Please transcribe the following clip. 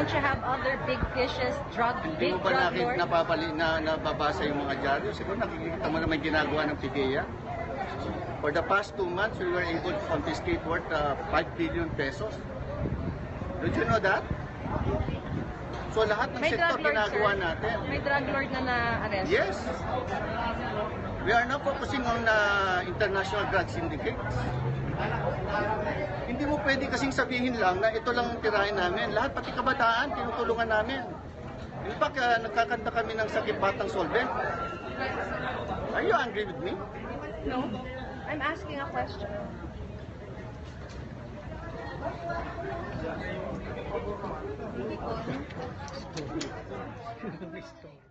Don't you have other big fishes, Hindi big mo ba drug lords? nababasa yung mga dyaryo? Siguro nakikita mo naman ginagawa ng PIDEA. For the past 2 months, we were able to confiscate worth 5 billion pesos. Did you know that? So lahat ng May sektor drug lord, ginagawa sir. natin. May drug lord na na-arrest. Yes. We are now focusing on international drug syndicates. Hindi mo pwede kasing sabihin lang na ito lang ang tirahin namin. Lahat, pati kabataan, tinutulungan namin. In fact, nagkakanta kami ng Sakit Batang Solvent. Are you angry with me? No. I'm asking a question. Story.